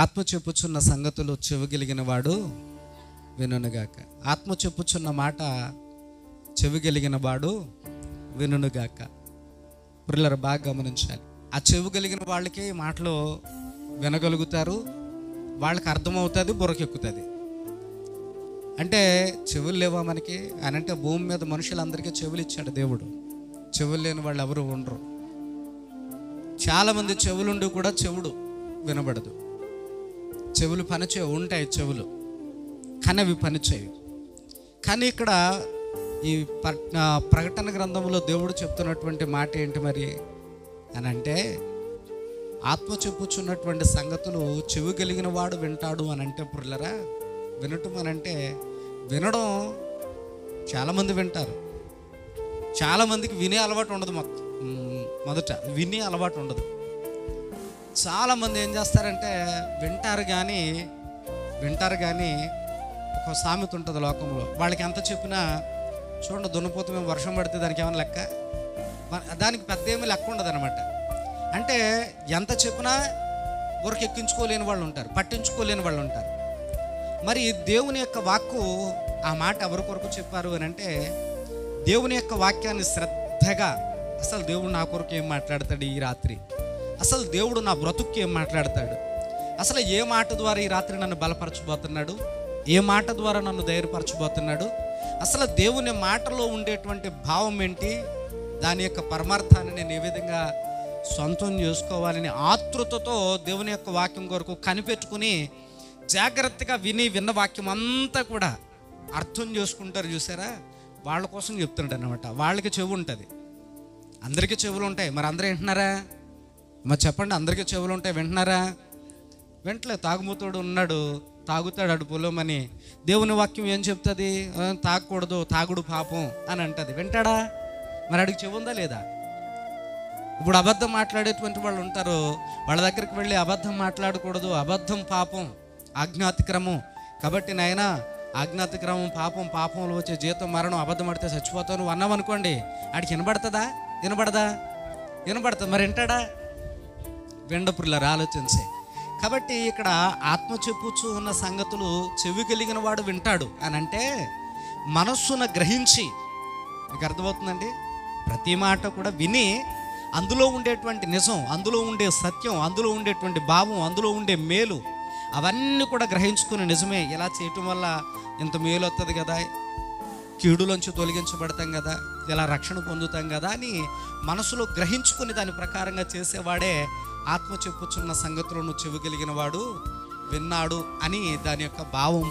ఆత్మ చెప్పుచున్న సంగతులు చెవిగలిగిన వాడు వినుగాక. ఆత్మ చెప్పుచున్న మాట చెవిగలిగిన వాడు వినుగాక. పిల్లలు బాగా గమనించాలి. ఆ చెవి కలిగిన వాళ్ళకి మాటలు వినగలుగుతారు, వాళ్ళకి అర్థమవుతుంది, బుర్రకెక్కుతుంది. అంటే చెవులు లేవా మనకి అని అంటే, భూమి మీద మనుషులందరికీ చెవులు ఇచ్చాడు దేవుడు. చెవులు లేని వాళ్ళు ఎవరు ఉండరు. చాలామంది చెవులుండి కూడా చెవుడు వినబడదు. చెవులు పనిచేయవు, ఉంటాయి చెవులు కానీ అవి పనిచేయవు. కానీ ఇక్కడ ఈ ప్రకటన గ్రంథంలో దేవుడు చెప్తున్నటువంటి మాట ఏంటి మరి అని అంటే, ఆత్మ చెప్పుచున్నటువంటి సంగతులు చెవి కలిగిన వాడు వింటాడు అని అంటే, పుర్లరా వినటం అని అంటే, వినడం చాలామంది వింటారు, చాలామందికి వినే అలవాటు ఉండదు. మొదట వినే అలవాటు ఉండదు. చాలామంది ఏం చేస్తారంటే వింటారు కానీ ఒక సామెత ఉంటుంది లోకంలో, వాళ్ళకి ఎంత చెప్పినా చూడండి, దున్నపోతు మేము వర్షం పడితే దానికి ఏమైనా లెక్క, దానికి పెద్ద ఏమీ లెక్క ఉండదు అనమాట. అంటే ఎంత చెప్పినా ఎక్కించుకోలేని వాళ్ళు ఉంటారు, పట్టించుకోలేని వాళ్ళు ఉంటారు. మరి దేవుని యొక్క వాక్కు ఆ మాట ఎవరి కొరకు చెప్పారు అని అంటే, దేవుని యొక్క వాక్యాన్ని శ్రద్ధగా, అసలు దేవుడు నా కొరకు ఏం మాట్లాడతాడు ఈ రాత్రి, అసలు దేవుడు నా బ్రతుక్కి ఏం మాట్లాడతాడు, అసలు ఏ మాట ద్వారా ఈ రాత్రి నన్ను బలపరచబోతున్నాడు, ఏ మాట ద్వారా నన్ను ధైర్యపరచబోతున్నాడు, అసలు దేవుని మాటలో ఉండేటువంటి భావం ఏంటి, దాని యొక్క పరమార్థాన్ని నేను ఏ విధంగా సొంతం చేసుకోవాలని ఆతృతతో దేవుని యొక్క వాక్యం కొరకు కనిపెట్టుకుని జాగ్రత్తగా విన్న వాక్యం అంతా కూడా అర్థం చేసుకుంటారు. చూసారా, వాళ్ళ కోసం చెప్తున్నాడు అనమాట. వాళ్ళకి చెవు ఉంటుంది, అందరికీ చెవులు ఉంటాయి. మరి అందరూ వింటున్నారా? మరి చెప్పండి, అందరికీ చెవులు ఉంటాయి, వింటున్నారా? వెంటలే తాగుమూతోడు ఉన్నాడు, తాగుతాడు అడు పొలమని. దేవుని వాక్యం ఏం చెప్తుంది? తాగకూడదు, తాగుడు పాపం అని అంటుంది. వింటాడా? మరి అడిగి చెవు ఉందా లేదా? ఇప్పుడు అబద్ధం మాట్లాడేటువంటి వాళ్ళు ఉంటారు, వాళ్ళ దగ్గరికి వెళ్ళి అబద్ధం మాట్లాడకూడదు, అబద్ధం పాపం, ఆజ్ఞాతిక్రమం, కాబట్టి నాయనా ఆజ్ఞాతిక్రమం పాపం, పాపంలో వచ్చే జీతం మరణం, అబద్ధం ఆడితే చచ్చిపోతావు నువ్వు అన్నావు అనుకోండి, ఆడికి వినబడుతుందా? వినబడుతుంది. మరి వింటాడా? విండపుల్లారు ఆలోచించే. కాబట్టి ఇక్కడ ఆత్మ చెప్పుచూ ఉన్న సంగతులు చెవి కలిగిన వాడు వింటాడు అని అంటే, మనస్సును గ్రహించి, మీకు అర్థమవుతుందండి, ప్రతి మాట కూడా విని అందులో ఉండేటువంటి నిజం, అందులో ఉండే సత్యం, అందులో ఉండేటువంటి భావం, అందులో ఉండే మేలు అవన్నీ కూడా గ్రహించుకుని, నిజమే ఇలా చేయటం వల్ల ఇంత మేలు వస్తుంది కదా, కీడులోంచి తొలగించబడతాం కదా, ఇలా రక్షణ పొందుతాం కదా అని మనసులో గ్రహించుకుని దాని ప్రకారంగా చేసేవాడే ఆత్మ చెప్పుచున్న సంగతులను చెవి కలిగిన వాడు విన్నాడు అని దాని యొక్క భావం.